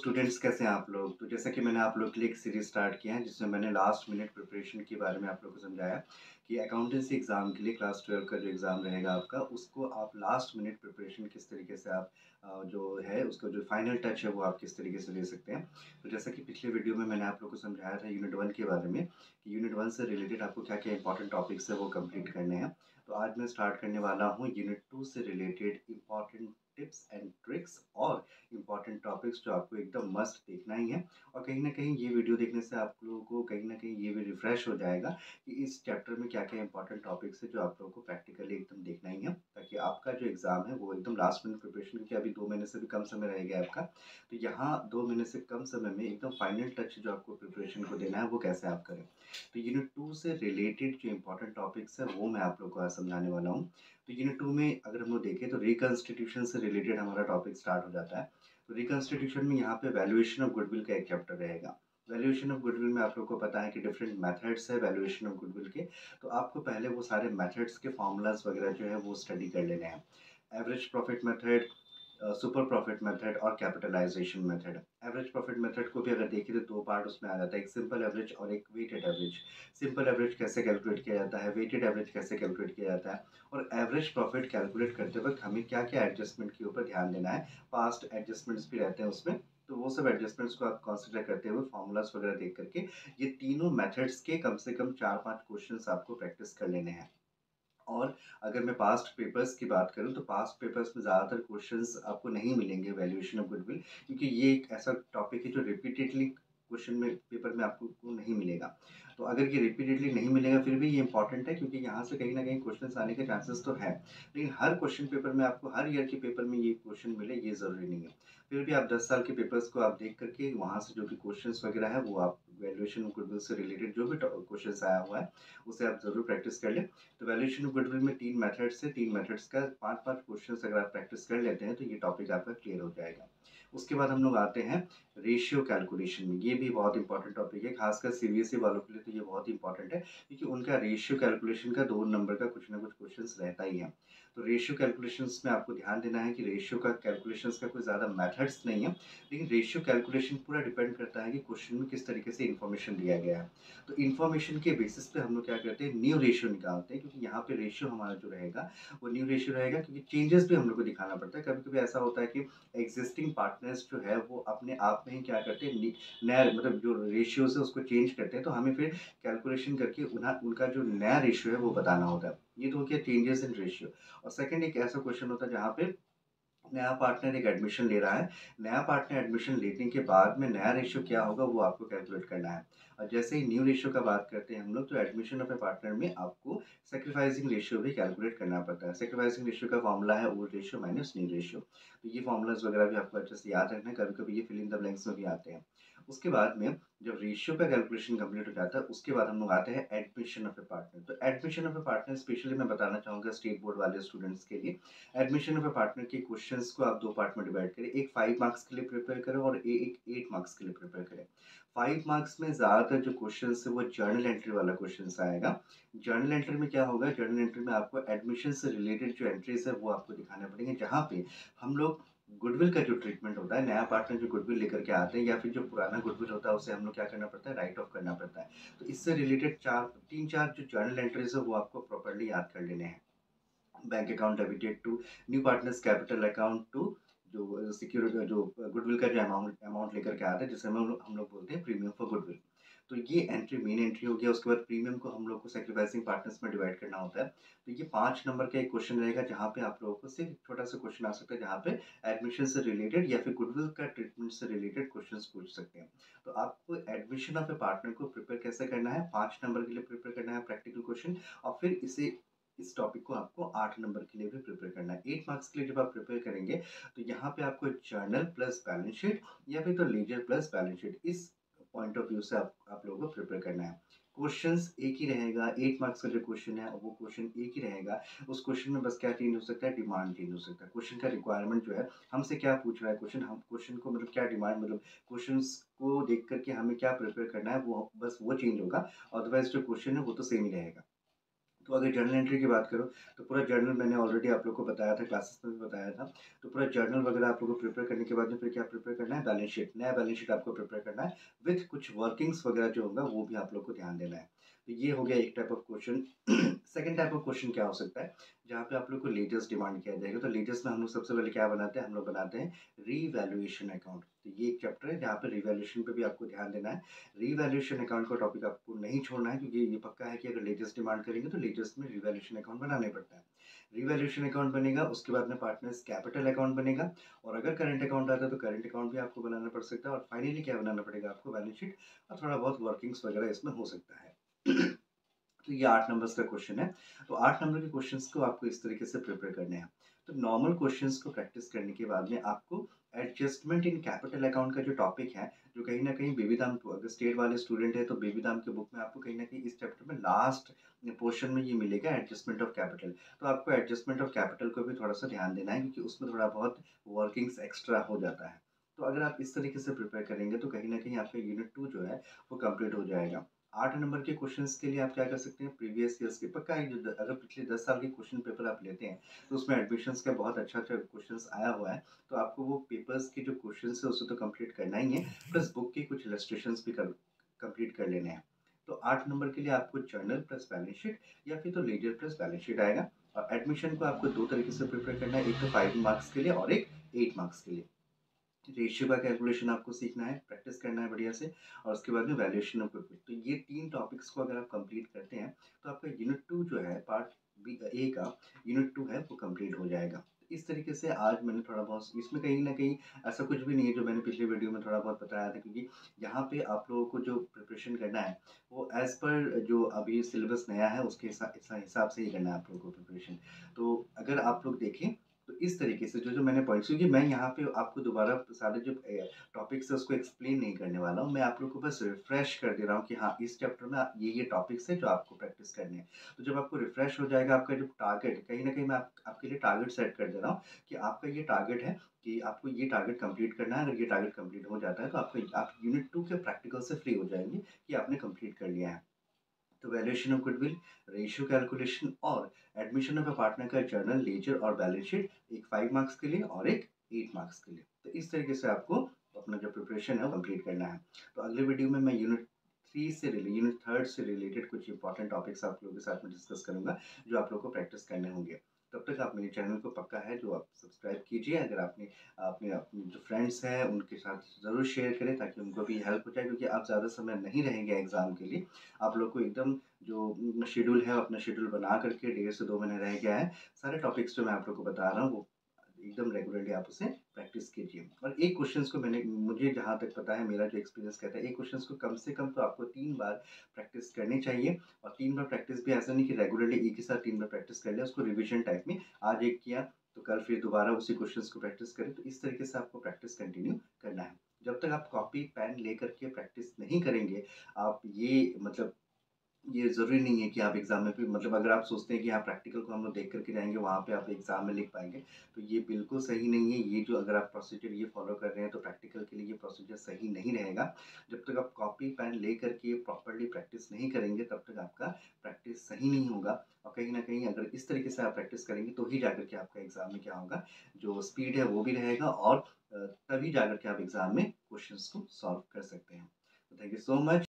Students कैसे हैं आप लोग? तो जैसा कि मैंने आप लोग के लिए एक सीरीज़ स्टार्ट किया है जिसमें मैंने लास्ट मिनट प्रिपरेशन के बारे में आप लोगों को समझाया कि अकाउंटेंसी एग्ज़ाम के लिए क्लास 12 का जो एग्ज़ाम रहेगा आपका उसको आप लास्ट मिनट प्रिपरेशन किस तरीके से आप जो है उसका जो फाइनल टच है वो आप किस तरीके से दे सकते हैं। तो जैसा कि पिछले वीडियो में मैंने आप लोग को समझाया था यूनिट 1 के बारे में कि यूनिट 1 से रिलेटेड आपको क्या-क्या इंपॉर्टेंट टॉपिक्स है वो कंप्लीट करने हैं। तो आज मैं स्टार्ट करने वाला हूँ यूनिट 2 से related important tips and tricks और इम्पॉर्टेंट टॉपिक्स जो आपको एकदम मस्ट देखना ही है। और कहीं न कहीं ये वीडियो देखने से आप लोगों को कहीं न कहीं ये भी रिफ्रेश हो जाएगा कि इस चैप्टर में क्या-क्या इम्पॉर्टेंट टॉपिक्स है जो आप लोगों को प्रैक्टिकली एकदम देखना ही है, ताकि आपका जो एग्ज़ाम है वो एकदम लास्ट मिनट प्रिपरेशन, क्योंकि अभी 2 महीने से भी कम समय रह गया है आपका। तो यहाँ 2 महीने से कम समय में एकदम फाइनल टच जो आपको प्रिपरेशन को देना है वो कैसे आप करें। तो यूनिट 2 से रिलेटेड जो इम्पोर्टेंट टॉपिक्स है वो मैं आप लोगों को आज समझाने वाला हूँ। तो यूनिट 2 में अगर हम लोग देखें तो रिकंस्टिट्यूशन से रिलेटेड हमारा टॉपिक स्टार्ट हो जाता है। तो रिकंस्टिट्यूशन में यहाँ पे वैल्यूएशन ऑफ गुडविल का एक चैप्टर रहेगा। वैल्यूएशन ऑफ गुडविल में आप लोगों को पता है कि डिफरेंट मेथड्स है वैल्यूएशन ऑफ गुडविल के। तो आपको पहले वो सारे मेथड्स के फॉर्मूलाज वगैरह जो है वो स्टडी कर लेने हैं। Average profit method, super profit method और capitalisation method. Average profit method को भी अगर देखें तो 2 पार्ट उसमें आ जाता है, एक सिंपल एवरेज और एक वेटेड एवरेज। सिंपल एवरेज कैसे कैलकुलेट किया जाता है, वेटेड एवरेज कैसे कैलकुलेट किया जाता है और एवरेज प्रॉफिट कैलकुलेट करते वक्त हमें क्या-क्या एडजस्टमेंट के ऊपर ध्यान देना है। पास्ट एडजस्टमेंट्स भी रहते हैं उसमें, तो वो सब एडजस्टमेंट्स को आप कंसीडर करते हुए फॉर्मूलाज वगैरह देख करके ये तीनों मेथड्स के कम से कम 4-5 क्वेश्चंस आपको प्रैक्टिस कर लेने हैं। और अगर मैं पास्ट पेपर्स की बात करूँ तो पास्ट पेपर्स में ज़्यादातर क्वेश्चंस आपको नहीं मिलेंगे वैल्यूएशन ऑफ गुडविल, क्योंकि ये एक ऐसा टॉपिक है जो रिपीटेडली क्वेश्चन में पेपर में आपको को नहीं मिलेगा। तो अगर ये रिपीटेडली नहीं मिलेगा फिर भी ये इंपॉर्टेंट है, क्योंकि यहाँ से कहीं न कहीं क्वेश्चंस आने के चांसेस तो हैं। लेकिन हर क्वेश्चन पेपर में आपको हर ईयर के पेपर में ये क्वेश्चन मिले ये ज़रूरी नहीं है। फिर भी आप 10 साल के पेपर्स को आप देख कर के वहाँ से जो भी क्वेश्चंस वगैरह है वो आप वैल्यूएशन ऑफ गुडविल से रिलेटेड जो भी क्वेश्चंस आया हुआ है उसे आप ज़रूर प्रैक्टिस कर लें। तो वैल्यूएशन ऑफ गुडविल में 3 मेथड्स है, 3 मेथड्स का 5-5 क्वेश्चंस अगर आप प्रैक्टिस कर लेते हैं तो ये टॉपिक आपका क्लियर हो जाएगा। उसके बाद हम लोग आते हैं रेशियो कैलकुलेशन में। ये भी बहुत इंपॉर्टेंट टॉपिक है, खासकर सीबीएसई वालों के लिए तो ये बहुत इंपॉर्टेंट है, क्योंकि उनका रेशियो कैलकुलेशन का 2 नंबर का कुछ ना कुछ क्वेश्चंस रहता ही है। तो रेशियो कैलकुलेशंस में आपको ध्यान देना है कि रेशियो का कैलकुलेशंस का कोई ज़्यादा मेथड्स नहीं है, लेकिन रेशियो कैलकुलेशन पूरा डिपेंड करता है कि क्वेश्चन में किस तरीके से इन्फॉर्मेशन दिया गया है। तो इन्फॉर्मेशन के बेसिस पे हम लोग क्या करते हैं, न्यू रेशियो निकालते हैं, क्योंकि यहाँ पे रेशियो हमारा जो रहेगा वो न्यू रेशियो रहेगा, क्योंकि चेंजेस भी हम लोग को दिखाना पड़ता है। कभी-कभी ऐसा होता है कि एक्जिस्टिंग पार्टनर्स जो है वो अपने आप में ही क्या करते हैं, नया मतलब जो रेशियोज़ है उसको चेंज करते हैं, तो हमें फिर कैलकुलेशन करके उनका जो नया रेशियो है वो बताना होता है। ये तो हो गया चेंजेस इन रेशियो। और सेकंड एक ऐसा क्वेश्चन होता है जहाँ पे नया पार्टनर एक एडमिशन ले रहा है, नया पार्टनर एडमिशन लेने के बाद में नया रेशियो क्या होगा वो आपको कैलकुलेट करना है। और जैसे ही न्यू रेशियो का बात करते हैं हम लोग, तो एडमिशन ऑफ ए पार्टनर में आपको सैक्रिफाइसिंग रेशियो भी कैलकुलेट करना पड़ता है। सैक्रिफाइसिंग रेशियो का फॉर्मूला है old ratio minus new ratio. तो ये फॉर्मूलाज वगैरह भी आपको अच्छे से याद रखना है, कभी-कभी ये फिल इन द ब्लैंक्स में भी आते हैं। उसके बाद में जब रेशियो का कैलकुलेशन कंप्लीट हो जाता है उसके बाद हम लोग आते हैं एडमिशन ऑफ ए पार्टनर। तो admission of A partner specially मैं बताना चाहूँगा स्टेट बोर्ड वाले स्टूडेंट्स के लिए। एडमिशन ऑफ अ पार्टनर के क्वेश्चंस को आप 2 पार्ट में डिवाइड करें। एक 5 मार्क्स के लिए प्रिपेयर करें और एक 8 मार्क्स के लिए प्रिपेयर करें। 5 मार्क्स में ज़्यादातर जो क्वेश्चंस है वो जर्नल एंट्री वाला क्वेश्चंस आएगा। जर्नल एंट्री में क्या होगा, जर्नल एंट्री में आपको एडमिशन से रिलेटेड जो एंट्रीज़ है वो आपको दिखाने पड़ेंगे, जहाँ पे हम लोग गुडविल का जो ट्रीटमेंट होता है, नया पार्टनर जो गुडविल लेकर के आते हैं या फिर जो पुराना गुडविल होता है उसे हम लोग क्या करना पड़ता है, राइट ऑफ करना पड़ता है। तो इससे रिलेटेड 3-4 जो जर्नल एंट्रीज़ है वो आपको प्रॉपर्ली याद कर लेने हैं। Bank account debited to new partners capital account to जो सिक्योरिटी जो गुडविल का जो अमाउंट अमाउंट लेकर के आते हैं, जिसे हम लोग बोलते हैं प्रीमियम फॉर गुडविल। तो ये एंट्री मेन एंट्री हो गया। उसके बाद प्रीमियम को हम लोग को सैक्रिफाइसिंग पार्टनर्स में डिवाइड करना होता है। तो ये 5 नंबर का एक क्वेश्चन रहेगा, जहाँ पे आप लोगों को सिर्फ एक छोटा सा क्वेश्चन आ सकता है, जहाँ पे एडमिशन से रिलेटेड या फिर गुडविल का ट्रीटमेंट से रिलेटेड क्वेश्चंस पूछ सकते हैं। तो आपको एडमिशन ऑफ ए पार्टनर को प्रिपेयर कैसे करना है, 5 नंबर के लिए प्रिपेयर करना है प्रैक्टिकल क्वेश्चन, और फिर इस टॉपिक को आपको 8 नंबर के लिए भी प्रिपेयर करना है। 8 मार्क्स के लिए जब आप प्रिपेयर करेंगे तो यहाँ पे आपको जर्नल प्लस बैलेंस शीट या फिर तो लीजर प्लस बैलेंस शीट, इस पॉइंट ऑफ व्यू से आप लोगों को प्रिपेयर करना है। क्वेश्चंस एक ही रहेगा, 8 मार्क्स का जो क्वेश्चन है वो क्वेश्चन एक ही रहेगा। उस क्वेश्चन में बस क्या चेंज हो सकता है, डिमांड चेंज हो सकता है। क्वेश्चन का रिक्वायरमेंट जो है, हमसे क्या पूछ रहा है क्वेश्चन, हम क्वेश्चन को मतलब क्या डिमांड, मतलब क्वेश्चंस को देख कर के हमें क्या प्रिपेयर करना है वो बस वो चेंज होगा, अदरवाइज़ जो क्वेश्चन है वो तो सेम ही रहेगा। तो अगर जर्नल एंट्री की बात करूँ, तो पूरा जर्नल मैंने ऑलरेडी आप लोग को बताया था, क्लासेस में भी बताया था। तो पूरा जर्नल वगैरह आप लोग को प्रिपेयर करने के बाद में फिर क्या प्रिपेयर करना है, बैलेंस शीट, नया बैलेंस शीट आपको प्रिपेयर करना है विथ कुछ वर्किंग्स वगैरह जो होगा वो भी आप लोग को ध्यान देना है। तो ये हो गया एक type of question. Second type of question क्या हो सकता है, जहाँ पे आप लोग को लीडर्स डिमांड किया जाएगा। तो लीडर्स में हम लोग सबसे पहले क्या बनाते हैं, हम लोग बनाते हैं रीवैल्यूएशन अकाउंट। तो ये एक चैप्टर है जहाँ पे रिवैल्यूएशन पे भी आपको ध्यान देना है। रीवैल्यूएशन अकाउंट का टॉपिक आपको नहीं छोड़ना है, क्योंकि ये पक्का है कि अगर लीडर्स डिमांड करेंगे तो लीडर्स में रिवैल्यूएशन अकाउंट बनाना ही पड़ता है। रिवैल्यूएशन अकाउंट बनेगा, उसके बाद में पार्टनर्स कैपिटल अकाउंट बनेगा, और अगर करंट अकाउंट आता है तो करंट अकाउंट भी आपको बनाना पड़ सकता है, और फाइनली क्या बनाना पड़ेगा आपको, बैलेंस शीट, और थोड़ा बहुत वर्किंग्स वगैरह इसमें हो सकता है। तो ये 8 नंबर्स का क्वेश्चन है। तो 8 नंबर के क्वेश्चंस को आपको इस तरीके से प्रिपेयर करने हैं। तो नॉर्मल क्वेश्चंस को प्रैक्टिस करने के बाद में आपको एडजस्टमेंट इन कैपिटल अकाउंट का जो टॉपिक है, जो कहीं न कहीं बेबीधाम, अगर स्टेट वाले स्टूडेंट हैं तो बेबीधाम के बुक में आपको कहीं न कहीं इस चैप्टर में लास्ट पोर्शन में ये मिलेगा, एडजस्टमेंट ऑफ कैपिटल। तो आपको एडजस्टमेंट ऑफ कैपिटल को भी थोड़ा-सा ध्यान देना है, क्योंकि उसमें थोड़ा बहुत वर्किंग्स एक्स्ट्रा हो जाता है। तो अगर आप इस तरीके से प्रिपेयर करेंगे तो कहीं न कहीं आपका यूनिट 2 जो है वो कंप्लीट हो जाएगा। 8 नंबर के क्वेश्चंस के लिए आप क्या कर सकते हैं, प्रीवियस ईयर्स के पक्का है, जो अगर पिछले 10 साल के क्वेश्चन पेपर आप लेते हैं तो उसमें एडमिशन्स का बहुत अच्छा-अच्छा क्वेश्चंस आया हुआ है। तो आपको वो पेपर्स के जो क्वेश्चंस है उसे तो कंप्लीट करना ही है, प्लस बुक के कुछ इलस्ट्रेशंस भी कंप्लीट कर लेने हैं। तो 8 नंबर के लिए आपको जर्नल प्लस बैलेंस शीट, या फिर तो लीडर प्लस बैलेंस शीट आएगा। और एडमिशन को आपको 2 तरीके से प्रिपेयर करना है, एक तो 5 मार्क्स के लिए और एक 8 मार्क्स के लिए। रेशियो का कैलकुलेशन आपको सीखना है, प्रैक्टिस करना है बढ़िया से, और उसके बाद में वैल्यूएशन ऑफ गुडविल। तो ये 3 टॉपिक्स को अगर आप कंप्लीट करते हैं, तो आपका यूनिट 2 जो है, पार्ट बी ए का यूनिट 2 है वो कंप्लीट हो जाएगा। तो इस तरीके से आज मैंने थोड़ा बहुत, इसमें कहीं न कहीं ऐसा कुछ भी नहीं है जो मैंने पिछले वीडियो में थोड़ा बहुत बताया था, क्योंकि यहाँ पे आप लोगों को जो प्रिपरेशन करना है वो एज़ पर जो अभी सिलेबस नया है उसके हिसाब से ही करना है आप लोगों को प्रिपरेशन। तो अगर आप लोग देखें तो इस तरीके से जो-जो मैंने पॉइंट्स, क्योंकि मैं यहाँ पे आपको दोबारा सारे जो टॉपिक्स है उसको एक्सप्लेन नहीं करने वाला हूँ। मैं आप लोग को बस रिफ्रेश कर दे रहा हूँ कि हाँ, इस चैप्टर में ये टॉपिक्स हैं जो आपको प्रैक्टिस करने हैं। तो जब आपको रिफ्रेश हो जाएगा आपका जो टारगेट, कहीं न कहीं मैं आपके लिए टारगेट सेट कर दे रहा हूँ कि आपका ये टारगेट है कि आपको ये टारगेट कंप्लीट करना है। अगर ये टारगेट कंप्लीट हो जाता है तो आप यूनिट 2 के प्रैक्टिकल से फ्री हो जाएँगे कि आपने कंप्लीट कर लिया है। तो valuation of goodwill, ratio calculation और एडमिशन ऑफ अ पार्टनर का जर्नल, लेजर और बैलेंस शीट, एक 5 मार्क्स के लिए और एक 8 मार्क्स के लिए। तो इस तरीके से आपको अपना जो प्रिपरेशन है वो कंप्लीट करना है। तो अगले वीडियो में मैं यूनिट 3 से रिलेटेड कुछ इंपॉर्टेंट टॉपिक्स आप लोगों के साथ में डिस्कस करूँगा, जो आप लोग को प्रैक्टिस करने होंगे। तब तक आप मेरे चैनल को पक्का है जो आप सब्सक्राइब कीजिए। अगर आपने अपने अपने जो फ्रेंड्स हैं उनके साथ ज़रूर शेयर करें, ताकि उनको भी हेल्प हो जाए, क्योंकि आप ज़्यादा समय नहीं रहेंगे एग्ज़ाम के लिए। आप लोग को एकदम जो शेड्यूल है, अपना शेड्यूल बना करके 1.5 से 2 महीने रह गया है। सारे टॉपिक्स जो मैं आप लोग को बता रहा हूँ वो एकदम रेगुलरली आप उसे प्रैक्टिस कीजिए। और एक क्वेश्चंस को मुझे जहाँ तक पता है, मेरा जो एक्सपीरियंस कहता है, एक क्वेश्चंस को कम से कम तो आपको 3 बार प्रैक्टिस करनी चाहिए। और 3 बार प्रैक्टिस भी ऐसा नहीं कि रेगुलरली एक ही साथ 3 बार प्रैक्टिस कर लिया, उसको रिविजन टाइप में आज एक किया तो कल फिर दोबारा उसी क्वेश्चंस को प्रैक्टिस करें। तो इस तरीके से आपको प्रैक्टिस कंटिन्यू करना है। जब तक आप कॉपी पेन लेकर के प्रैक्टिस नहीं करेंगे, आप ये ज़रूरी नहीं है कि आप एग्ज़ाम में भी, अगर आप सोचते हैं कि हाँ, प्रैक्टिकल को हम लोग देख कर के जाएँगे, वहाँ पे आप एग्ज़ाम में लिख पाएँगे, तो ये बिल्कुल सही नहीं है। ये जो अगर आप प्रोसीजर ये फ़ॉलो कर रहे हैं, तो प्रैक्टिकल के लिए ये प्रोसीजर सही नहीं रहेगा। जब तक आप कॉपी पेन लेकर के प्रॉपर्ली प्रैक्टिस नहीं करेंगे, तब तक आपका प्रैक्टिस सही नहीं होगा। और कहीं न कहीं अगर इस तरीके से आप प्रैक्टिस करेंगे, तो ही जाकर के आपका एग्ज़ाम में क्या होगा, जो स्पीड है वो भी रहेगा, और तभी जाकर के आप एग्ज़ाम में क्वेश्चंस को सॉल्व कर सकते हैं। तो थैंक यू सो मच।